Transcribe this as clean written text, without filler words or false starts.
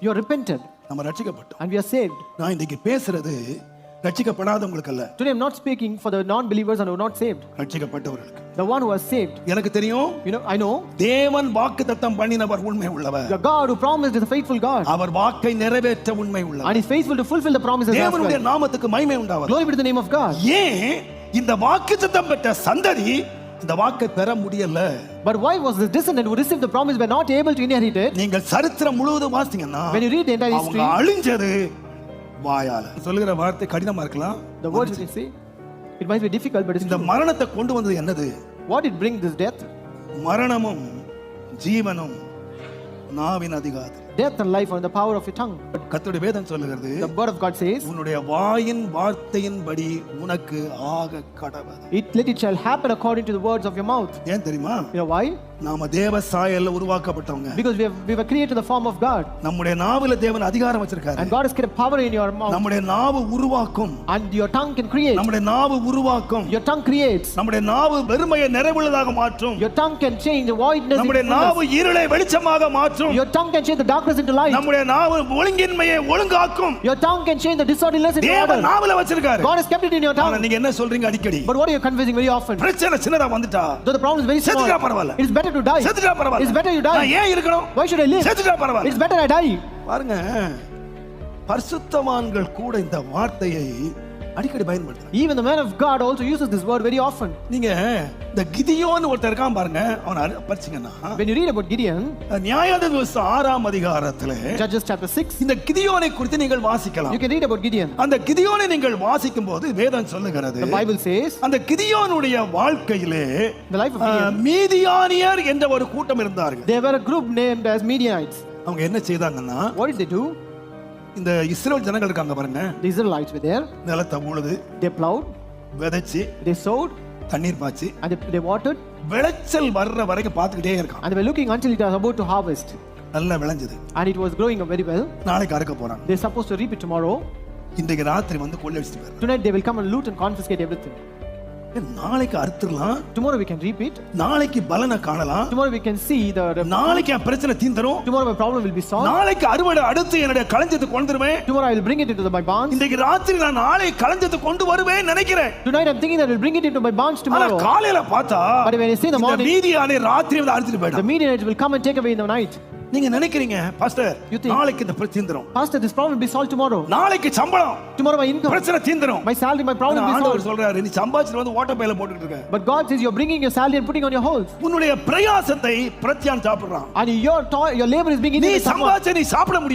You are repented நம்ம ரட்சிக்கப்பட்டோம். and we are saved. நான் இன்னைக்கு பேசுறது ரட்சிக்கப்படாதவங்களுக்கு அல்ல, Today I'm not speaking for the non-believers and who are not saved. ரட்சிக்கப்பட்டவர்களுக்கு. The one who was saved. எனக்கு தெரியும், I know தேவன் வாக்குத்தத்தம் பண்ணினவர் உண்மை உள்ளவர். the God who promised is a faithful God. அவர் வாக்கை நிறைவேற்ற உண்மை உள்ளவர். And is faithful to fulfill the promises as தேவனுடைய well. நாமத்துக்கு மகிமை உண்டாவதாக. Glory be to the name of God. ஏன் இந்த வாக்குத்தத்தம் பெற்ற சந்ததி இந்த வாக்கை பெற முடியல? But why was the descendant who received the promise were not able to inherit it? நீங்கள் சரித்திரம் முழுவதும் வாசிங்கன்னா When you read the entire history, அவங்க அழிஞ்சது வாயால. சொல்லுகிற வார்த்தை கடினமா இருக்கலாம். the words you can see, it might be difficult, but it's இந்த true. மரணத்தை கொண்டு வந்தது என்னது? What did bring this death? மரணமும் ஜீவனும் நாவின் அதிகாரம். Death and life are in the power of your tongue. கர்த்தருடைய வேதம் சொல்லுகிறது, The word of God says, உன்னுடைய வாயின் வார்த்தையின்படி உனக்கு ஆக கடவது. let it shall happen according to the words of your mouth. ஏன் தெரியுமா? You know why? நாம தேவ சாயல்ல உருவாக்கப்பட்டவங்க. Because we were created in the form of God. நம்முடைய நாவுல தேவன் அதிகாரம் வச்சிருக்காரு. And God has created power in your mouth. நம்முடைய நாவு உருவாக்கும். And your tongue can create. நம்முடைய நாவு உருவாக்கும். Your tongue creates. நம்முடைய நாவு வெறுமையை நிறைவுள்ளதாக மாற்றும். Your tongue can change the voidness into நம்முடைய fullness. நாவு இருளை வெளிச்சமாக மாற்றும். Your tongue can change the darkness into light. நம்முடைய நாவு ஒழுங்கின்மையை ஒழுங்காக்கும். Your tongue can change the disorderliness into order. தேவன் நாவுல வச்சிருக்காரு. God has kept it in your tongue. ஆனா நீங்க என்ன சொல்றீங்க அடிக்கடி? But what are you confessing very often? பிரச்சனை சின்னதா வந்துட்டா, Though the problem is very small, செத்துட்டா பரவாயில்ல. it is better to die. செத்துட்டா பரவாயில்ல. It's better you die. நான் ஏன் இருக்கணும்? Why should I live? செத்துட்டா பரவாயில்ல. It's better I die. பாருங்க, பரிசுத்தவான்கள் கூட இந்த வார்த்தையை அடிக்கடி பயன்படுத்துறாங்க. Even the man of God also uses this word very often. நீங்க இந்த கிதியோன் ஒருத்தர் இருக்கான் பாருங்க, அவனை படிச்சீங்கன்னா When you read about Gideon, நியாயாதிபதி 6ஆம் அதிகாரத்திலே Judges chapter 6, இந்த கிதியோனை குறித்து நீங்கள் வாசிக்கலாம். you can read about Gideon. அந்த கிதியோனை நீங்கள் வாசிக்கும்போது வேதம் சொல்லுகிறது, The Bible says, அந்த கிதியோனுடைய வாழ்க்கையிலே the life of Gideon, மீதியானியர் என்ற ஒரு கூட்டம் இருந்தார்கள். there were a group named as Midianites. அவங்க என்ன செய்தாங்கன்னா, What did they do? இந்த இஸ்ரவேல் ஜனங்கள் இருக்காங்க பாருங்க, The Israelites were there. நிலத்தை உழுது They plowed, விதைச்சு they sowed, தண்ணீர் பாய்ச்சி and they watered, விளைச்சல் வர்ற வரைக்கும் பார்த்துக்கிட்டே இருக்கான். and they were looking until it was about to harvest. நல்லா விளைஞ்சது. And it was growing up very well. நாளைக்கு அறுக்க போறாங்க. They're supposed to reap it tomorrow. இன்றைக்கு ராத்திரி வந்து கொள்ளையடிச்சிட்டு போயிரு. Tonight they will come and loot and confiscate everything. நாளைக்கு அறுத்துறலாம். Tomorrow we can reap it. நாளைக்கு பலனை காணலாம். Tomorrow we can see the நாளைக்கு என் பிரச்சனை தீந்துரும். tomorrow my problem will be solved. நாளைக்கு அறுவடை அடுத்து என்னுடைய களஞ்சத்துக்கு கொண்டு வருவேன். Tomorrow I will bring it into my barns. இன்றைக்கு ராத்திரி நான் நாளை களஞ்சத்துக்கு கொண்டு வருவேன் நினைக்கிறேன். Tonight I'm thinking that I will bring it into my barns ஆனா tomorrow. காலையில பார்த்தா, But when I see in the morning, மீதியானே ராத்திரி வந்து அறுத்துட்டு the போயிடும். Midianites will come and take away in the night. நீங்க நினைக்கிறீங்க, பாஸ்டர் You think- நாளைக்கு இந்த பிரச்சனை தீந்துரும். Pastor, this problem will be solved tomorrow. நாளைக்கு சம்பளம், Tomorrow my income, பிரச்சனை தீந்துரும். my salary, my problem will be ஆண்டவர் solved. சொல்றாரு, நீ சம்பாதிச்சிட்டு வந்து ஓட்ட பையில போட்டுட்டு இருக்க. But God says you're bringing your salary and putting on your holes. உன்னுடைய பிரயாசத்தை பிரத்யான் சாப்பிடுறான். And your labor is being நீ eaten by someone. சம்பாதிச்ச நீ சாப்பிட முடியாது.